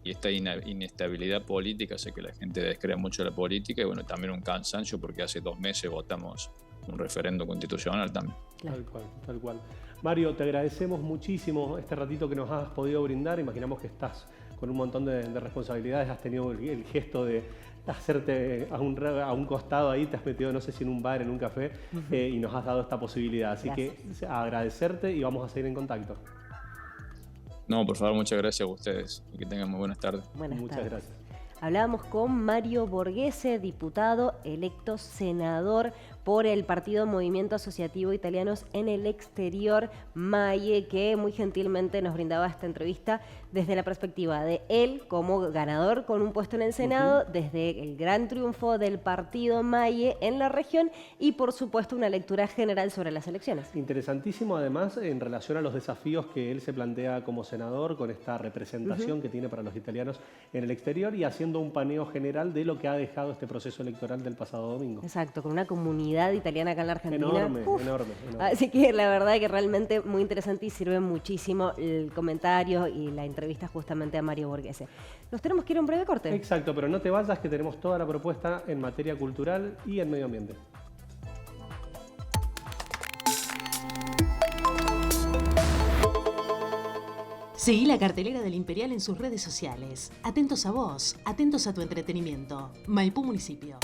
y esta inestabilidad política hace que la gente descrea mucho la política, y bueno, también un cansancio porque hace 2 meses votamos un referendo constitucional también.
Tal cual, tal cual. Mario, te agradecemos muchísimo este ratito que nos has podido brindar. Imaginamos que estás con un montón de responsabilidades, has tenido el gesto de hacerte a un costado ahí, te has metido no sé si en un bar, en un café, y nos has dado esta posibilidad. Así que agradecerte y vamos a seguir en contacto.
No, por favor, muchas gracias a ustedes y que tengan muy buenas tardes.
Muchas gracias.
Hablábamos con Mario Borghese, diputado electo senador por el Partido Movimiento Asociativo Italianos en el Exterior, MAIE, que muy gentilmente nos brindaba esta entrevista desde la perspectiva de él como ganador con un puesto en el Senado, desde el gran triunfo del partido MAIE en la región y, por supuesto, una lectura general sobre las elecciones.
Interesantísimo, además, en relación a los desafíos que él se plantea como senador con esta representación que tiene para los italianos en el exterior, y haciendo un paneo general de lo que ha dejado este proceso electoral del pasado domingo.
Exacto, con una comunidad italiana acá en la Argentina.
Enorme.
Así que la verdad que realmente muy interesante, y sirve muchísimo el comentario y la entrevista justamente a Mario Borghese. Nos tenemos que ir a un breve corte.
Exacto, pero no te vayas, que tenemos toda la propuesta en materia cultural y en medio ambiente.
Seguí la cartelera del Imperial en sus redes sociales. Atentos a vos, atentos a tu entretenimiento. Maipú Municipio.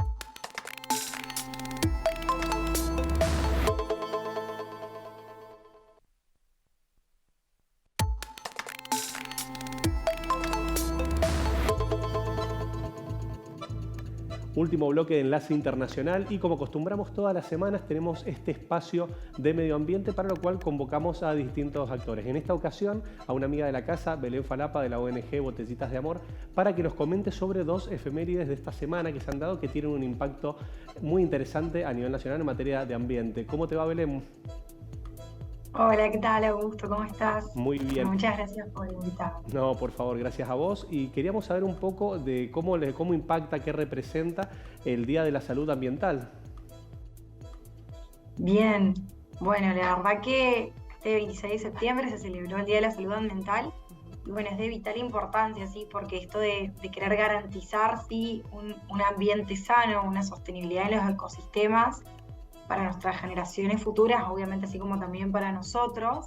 Último bloque de Enlace Internacional, y como acostumbramos todas las semanas tenemos este espacio de medio ambiente, para lo cual convocamos a distintos actores. En esta ocasión a una amiga de la casa, Belén Falapa, de la ONG Botellitas de Amor, para que nos comente sobre 2 efemérides de esta semana que se han dado, que tienen un impacto muy interesante a nivel nacional en materia de ambiente. ¿Cómo te va, Belén?
Hola, ¿qué tal, Augusto? ¿Cómo estás?
Muy bien.
Muchas gracias por invitarme.
No, por favor, gracias a vos. Y queríamos saber un poco de cómo impacta, qué representa el Día de la Salud Ambiental.
Bien, bueno, la verdad que este 26 de septiembre se celebró el Día de la Salud Ambiental. Y bueno, es de vital importancia, ¿sí? Porque esto de querer garantizar, ¿sí? un ambiente sano, una sostenibilidad en los ecosistemas para nuestras generaciones futuras, obviamente así como también para nosotros,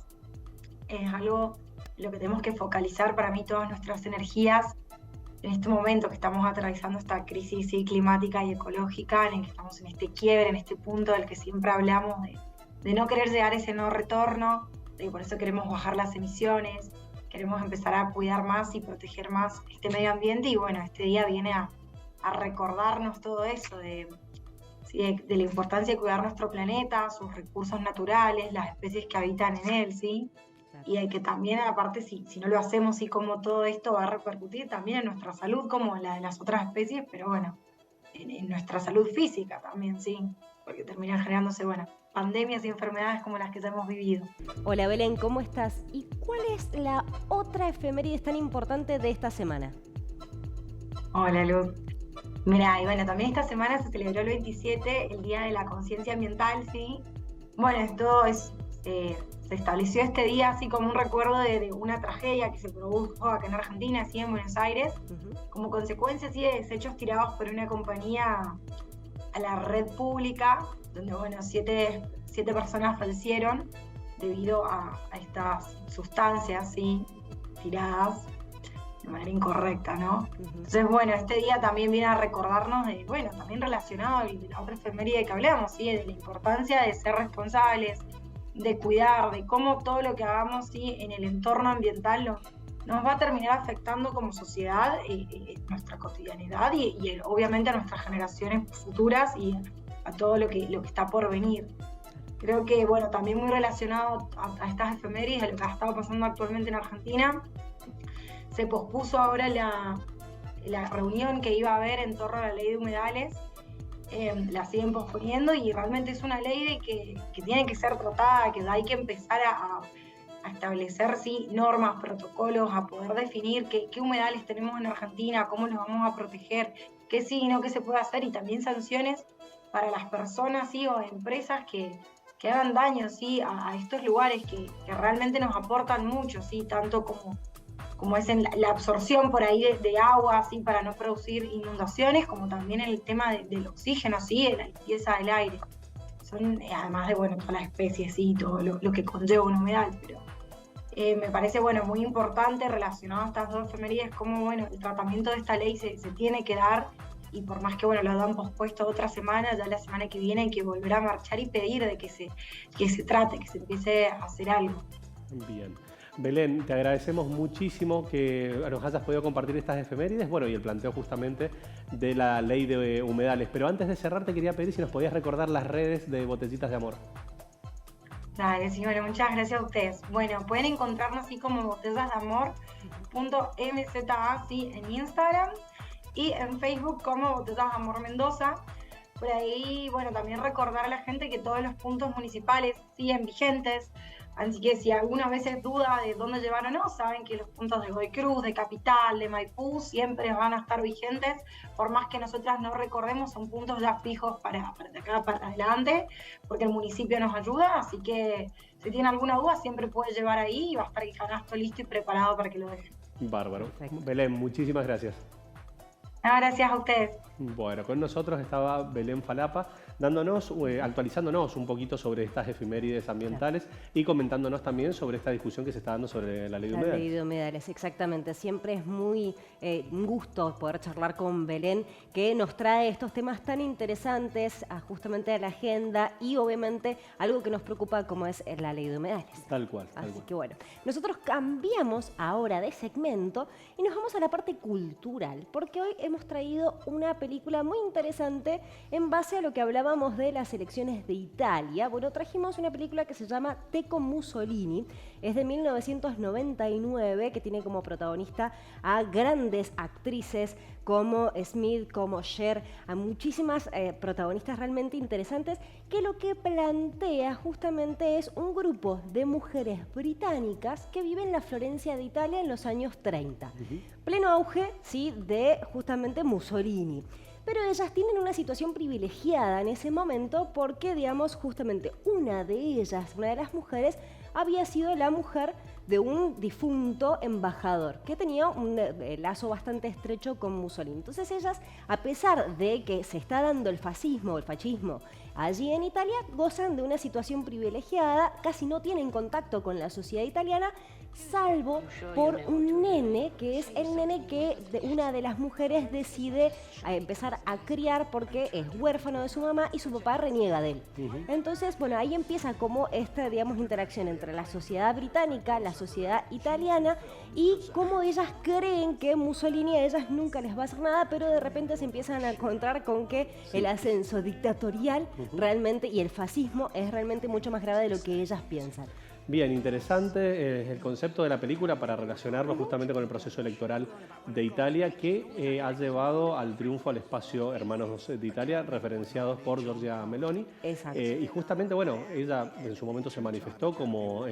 es algo lo que tenemos que focalizar, para mí, todas nuestras energías en este momento que estamos atravesando esta crisis, ¿sí? climática y ecológica, en el que estamos en este quiebre, en este punto del que siempre hablamos de no querer llegar a ese no retorno, y por eso queremos bajar las emisiones, queremos empezar a cuidar más y proteger más este medio ambiente. Y bueno, este día viene a recordarnos todo eso, de la importancia de cuidar nuestro planeta, sus recursos naturales, las especies que habitan en él, ¿sí? Y hay que también, aparte, si no lo hacemos, sí, como todo esto va a repercutir también en nuestra salud, como la de las otras especies, pero bueno, en nuestra salud física también, sí, porque terminan generándose, bueno, pandemias y enfermedades como las que ya hemos vivido.
Hola, Belén, ¿cómo estás? ¿Y cuál es la otra efeméride tan importante de esta semana?
Hola, Luz. Mira, y bueno, también esta semana se celebró el 27, el Día de la Conciencia Ambiental, ¿sí? Bueno, esto se estableció este día así como un recuerdo de una tragedia que se produjo acá en Argentina, así en Buenos Aires, como consecuencia, así, de desechos tirados por una compañía a la red pública, donde, bueno, 7 personas fallecieron debido a estas sustancias, ¿sí? Tiradas de manera incorrecta, ¿no? Entonces, bueno, este día también viene a recordarnos de, bueno, también relacionado a la otra efeméride que hablamos, ¿sí? De la importancia de ser responsables, de cuidar, de cómo todo lo que hagamos, ¿sí? En el entorno ambiental nos va a terminar afectando como sociedad nuestra cotidianidad y obviamente a nuestras generaciones futuras y a todo lo que está por venir. Creo que, bueno, también muy relacionado a estas efemérides, a lo que ha estado pasando actualmente en Argentina, se pospuso ahora la reunión que iba a haber en torno a la ley de humedales, la siguen posponiendo y realmente es una ley que tiene que ser tratada, que hay que empezar a establecer normas, protocolos, a poder definir qué humedales tenemos en Argentina, cómo los vamos a proteger, qué sí y no qué se puede hacer, y también sanciones para las personas o empresas que hagan daño a estos lugares que realmente nos aportan mucho, tanto como es en la absorción por ahí de agua, para no producir inundaciones, como también en el tema del oxígeno, de la limpieza del aire. Son, además de, todas las especies y todo lo que conlleva un humedal, pero me parece, muy importante relacionado a estas dos efemérides, cómo, el tratamiento de esta ley se tiene que dar, y por más que, lo han pospuesto otra semana, ya la semana que viene hay que volver a marchar y pedir de que se trate, que se empiece a hacer algo.
Bien. Belén, te agradecemos muchísimo que nos hayas podido compartir estas efemérides, y el planteo justamente de la ley de humedales. Pero antes de cerrar, te quería pedir si nos podías recordar las redes de Botellitas de Amor.
Dale, sí, muchas gracias a ustedes. Pueden encontrarnos así como botellasdeamor.mza, en Instagram, y en Facebook como Botellas de Amor Mendoza. Por ahí, también recordar a la gente que todos los puntos municipales siguen vigentes, así que si alguna vez es duda de dónde llevar o no, saben que los puntos de Godoy Cruz, de Capital, de Maipú, siempre van a estar vigentes, por más que nosotras no recordemos, son puntos ya fijos para de acá para adelante, porque el municipio nos ayuda, así que si tienen alguna duda siempre puede llevar ahí y va a estar el canasto listo y preparado para que lo dejen.
Bárbaro. Belén, muchísimas gracias.
Gracias a ustedes.
Bueno, con nosotros estaba Belén Falapa, actualizándonos un poquito sobre estas efemérides ambientales y comentándonos también sobre esta discusión que se está dando sobre la ley de humedales.
La ley de humedales, exactamente. Siempre es muy un gusto poder charlar con Belén, que nos trae estos temas tan interesantes justamente a la agenda y obviamente algo que nos preocupa como es la ley de humedales.
Tal cual.
Así que nosotros cambiamos ahora de segmento y nos vamos a la parte cultural, porque hoy hemos traído una película muy interesante en base a lo que hablábamos de las elecciones de Italia. Trajimos una película que se llama Te con Mussolini, es de 1999, que tiene como protagonista a grandes actrices como Smith, como Cher, a muchísimas protagonistas realmente interesantes, que lo que plantea justamente es un grupo de mujeres británicas que viven en la Florencia de Italia en los años 30. Pleno auge, de justamente Mussolini. Pero ellas tienen una situación privilegiada en ese momento porque, justamente una de ellas, una de las mujeres, había sido la mujer de un difunto embajador que tenía un lazo bastante estrecho con Mussolini. Entonces ellas, a pesar de que se está dando el fascismo o el fascismo allí en Italia, gozan de una situación privilegiada, casi no tienen contacto con la sociedad italiana, salvo por un nene, que es el nene que una de las mujeres decide empezar a criar porque es huérfano de su mamá y su papá reniega de él. Entonces, ahí empieza como esta, interacción entre la sociedad británica, la sociedad italiana, y cómo ellas creen que Mussolini a ellas nunca les va a hacer nada, pero de repente se empiezan a encontrar con que el ascenso dictatorial realmente y el fascismo es realmente mucho más grave de lo que ellas piensan.
Bien, interesante el concepto de la película para relacionarlo justamente con el proceso electoral de Italia que ha llevado al triunfo al espacio Hermanos de Italia, referenciados por Giorgia Meloni.
Exacto.
Y justamente, ella en su momento se manifestó como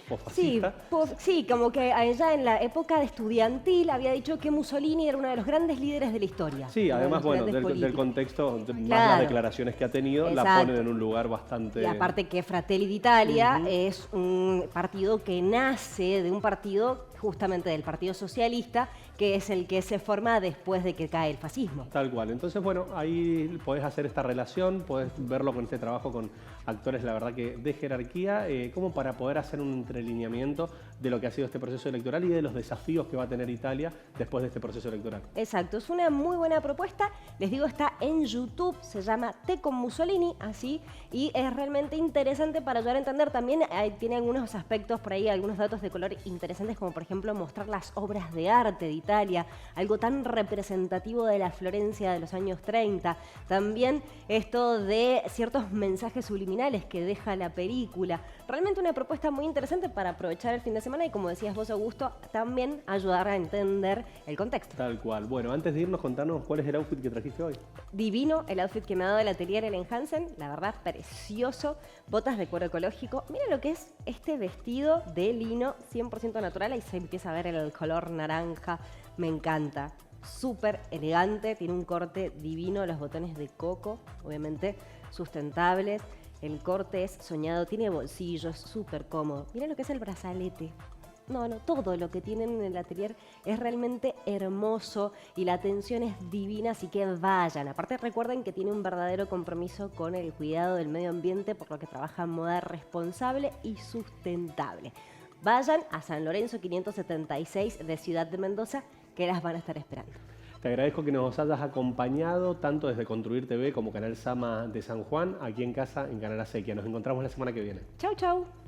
posfascista.
Sí, como que a ella en la época de estudiantil había dicho que Mussolini era uno de los grandes líderes de la historia.
Sí, además, del contexto, más las declaraciones que ha tenido, la ponen en un lugar bastante...
Y aparte que Fratelli d'Italia es un partido que nace de un partido, justamente del Partido Socialista, que es el que se forma después de que cae el fascismo.
Tal cual. Entonces, ahí podés hacer esta relación, podés verlo con este trabajo con actores, la verdad que de jerarquía, como para poder hacer un entrelineamiento de lo que ha sido este proceso electoral y de los desafíos que va a tener Italia después de este proceso electoral.
Exacto, es una muy buena propuesta. Les digo, está en YouTube, se llama Te con Mussolini, así, y es realmente interesante para ayudar a entender. También tiene algunos aspectos por ahí, algunos datos de color interesantes, como por ejemplo mostrar las obras de arte de Italia, algo tan representativo de la Florencia de los años 30. También esto de ciertos mensajes subliminales que deja la película. Realmente una propuesta muy interesante para aprovechar el fin de semana y, como decías vos, Augusto, también ayudar a entender el contexto.
Tal cual. Bueno, antes de irnos, contanos cuál es el outfit que trajiste hoy.
Divino el outfit que me ha dado el atelier Ellen Hansen, la verdad, precioso. Botas de cuero ecológico. Mira lo que es este vestido de lino 100% natural. Ahí se empieza a ver el color naranja. Me encanta. Súper elegante, tiene un corte divino, los botones de coco, obviamente sustentables. El corte es soñado, tiene bolsillos, súper cómodo. Miren lo que es el brazalete. No, todo lo que tienen en el atelier es realmente hermoso y la atención es divina, así que vayan. Aparte, recuerden que tiene un verdadero compromiso con el cuidado del medio ambiente, por lo que trabaja en moda responsable y sustentable. Vayan a San Lorenzo 576 de Ciudad de Mendoza, que las van a estar esperando.
Te agradezco que nos hayas acompañado tanto desde Construir TV como Canal Sama de San Juan, aquí en casa en Canal Acequia. Nos encontramos la semana que viene.
Chau, chau.